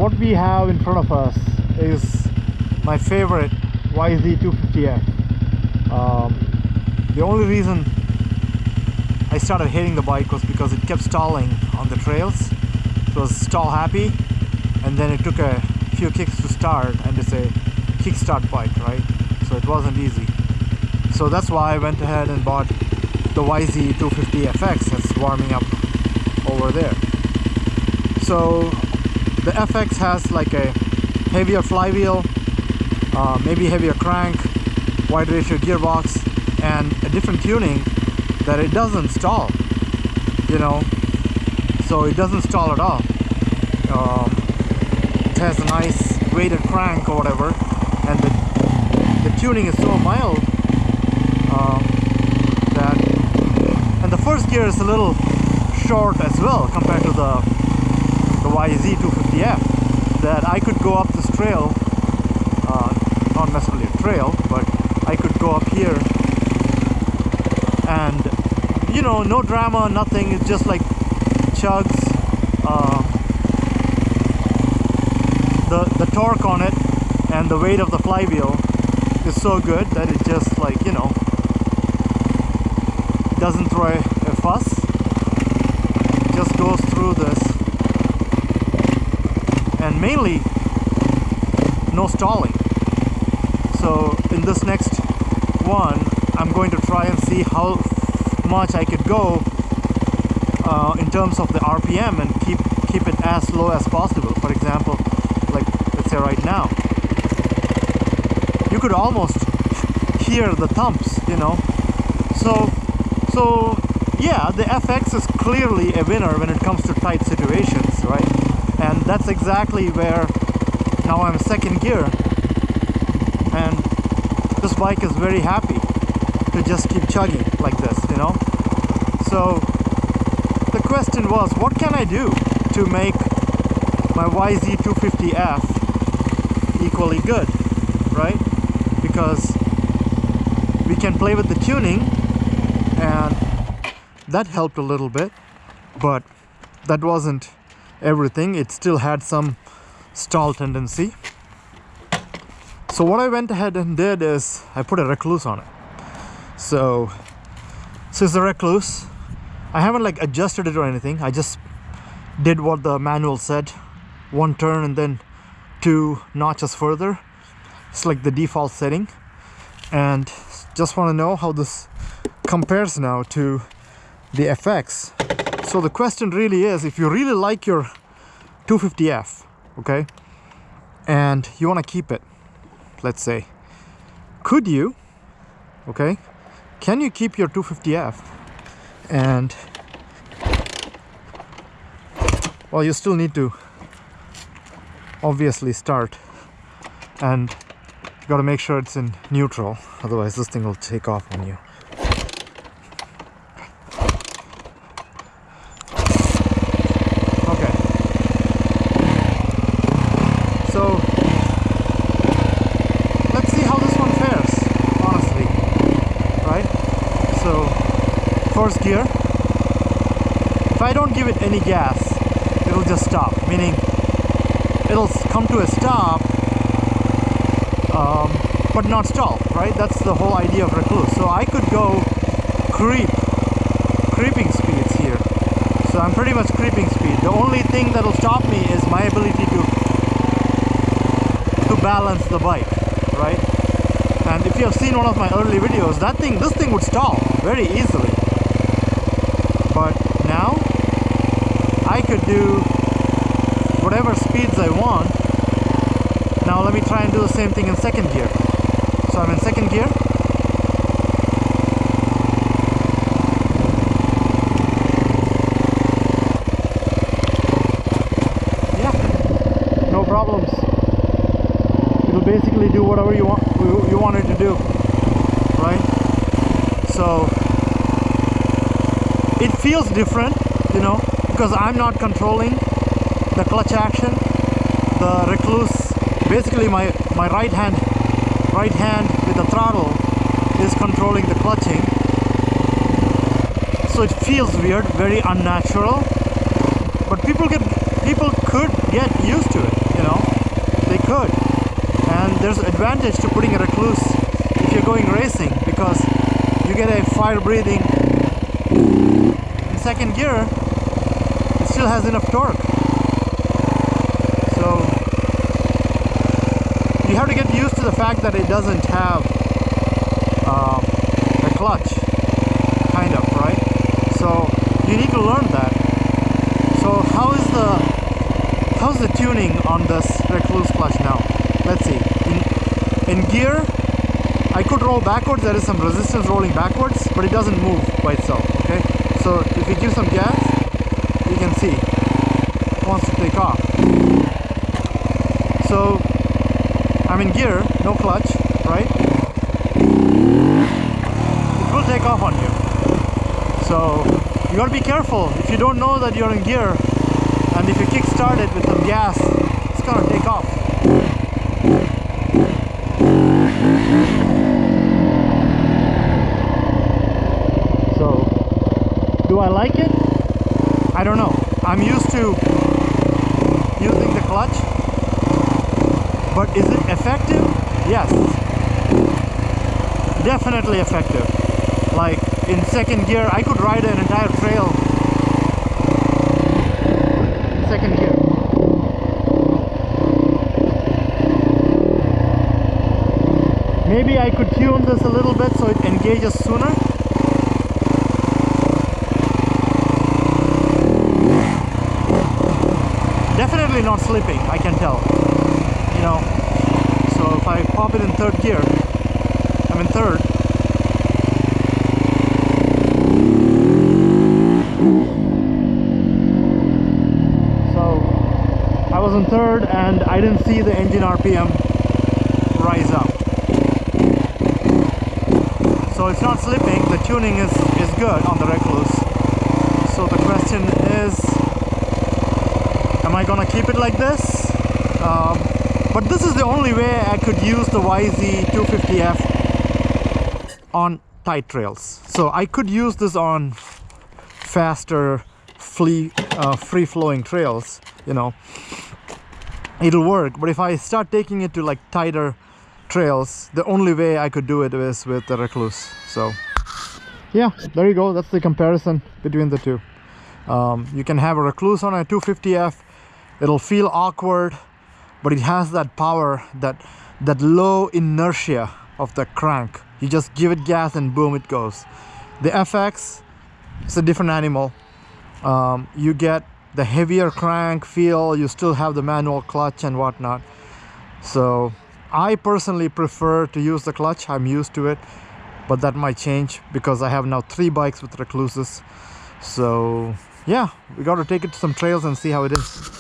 what we have in front of us is my favorite YZ 250F. The only reason I started hating the bike was because it kept stalling on the trails. It was stall happy, and then it took a few kicks to start, and it's a kickstart bike, right? So it wasn't easy. So that's why I went ahead and bought the YZ 250FX that's warming up over there. So the FX has like a heavier flywheel, maybe heavier crank, wide ratio gearbox, and a different tuning that it doesn't stall, you know, so it doesn't stall at all. It has a nice weighted crank or whatever, and the tuning is so mild and the first gear is a little short as well compared to the YZ 250F, that I could go up this trail, not necessarily a trail, but I could go up here and, you know, no drama, nothing. It's just like chugs. The torque on it and the weight of the flywheel is so good that it just, like, you know, doesn't throw a fuss. It just goes through this, and mainly no stalling. So in this next one, I'm going to try and see how much I could go in terms of the RPM and keep it as low as possible. For example, like let's say right now, you could almost hear the thumps, you know. So yeah, the FX is clearly a winner when it comes to tight situations, right? And that's exactly where now I'm second gear, and this bike is very happy to just keep chugging like this, you know. So the question was, what can I do to make my YZ 250F equally good, right? Because we can play with the tuning, and that helped a little bit, but that wasn't everything. It still had some stall tendency. So what I went ahead and did is I put a Rekluse on it. So it's a Rekluse. I haven't like adjusted it or anything. I just did what the manual said, one turn and then 2 notches further. It's like the default setting, and just want to know how this compares now to the FX. So the question really is, if you really like your 250F, okay, and you want to keep it, let's say, could you, okay, can you keep your 250F? And well, you still need to obviously start, and you got to make sure it's in neutral, otherwise this thing will take off on you. Okay, so let's see how this one fares, honestly, right? So first gear, if I don't give it any gas, it'll just stop, meaning it'll come to a stop, but not stall, right? That's the whole idea of Rekluse. So I could go creeping speeds here. So I'm pretty much creeping speed. The only thing that'll stop me is my ability to balance the bike, right? And if you have seen one of my early videos, this thing would stall very easily. But now I could do whatever speeds I want. Now let me try and do the same thing in second gear. So I'm in second gear. Yeah, no problems. It'll basically do whatever you want it to do, right? So it feels different, you know, because I'm not controlling the clutch action. The Rekluse, basically my right hand with the throttle is controlling the clutching. So it feels weird, very unnatural. But people people could get used to it, you know, they could. And there's advantage to putting a Rekluse if you're going racing, because you get a fire breathing. In second gear, it still has enough torque. So you have to get used to the fact that it doesn't have a clutch, kind of, right? So you need to learn that. So how's the tuning on this Rekluse clutch now? Let's see. In gear, I could roll backwards. There is some resistance rolling backwards, but it doesn't move by itself. Okay. So if you give some gas, you can see it wants to take off. So I'm in gear, no clutch, right? It will take off on you. So you gotta be careful. If you don't know that you're in gear, and if you kick start it with some gas, it's gonna take off. So do I like it? I don't know. I'm used to using the clutch, but is it effective? Yes, definitely effective. Like in second gear, I could ride an entire trail in second gear. Maybe I could tune this a little bit so it engages sooner. Definitely not slipping, I can tell. You know, so if I pop it in third gear, I'm in third. So I was in third and I didn't see the engine RPM rise up. So it's not slipping, the tuning is good on the Rekluse. So the question is, am I gonna keep it like this? But this is the only way I could use the YZ 250F on tight trails. So I could use this on faster, free-flowing trails, you know. It'll work, but if I start taking it to like tighter trails, the only way I could do it is with the Rekluse. So yeah, there you go. That's the comparison between the two. You can have a Rekluse on a 250F. It'll feel awkward, but it has that power, that low inertia of the crank. You just give it gas and boom, it goes. The FX is a different animal. You get the heavier crank feel. You still have the manual clutch and whatnot. So I personally prefer to use the clutch. I'm used to it, but that might change because I have now 3 bikes with Rekluses. So yeah, we got to take it to some trails and see how it is.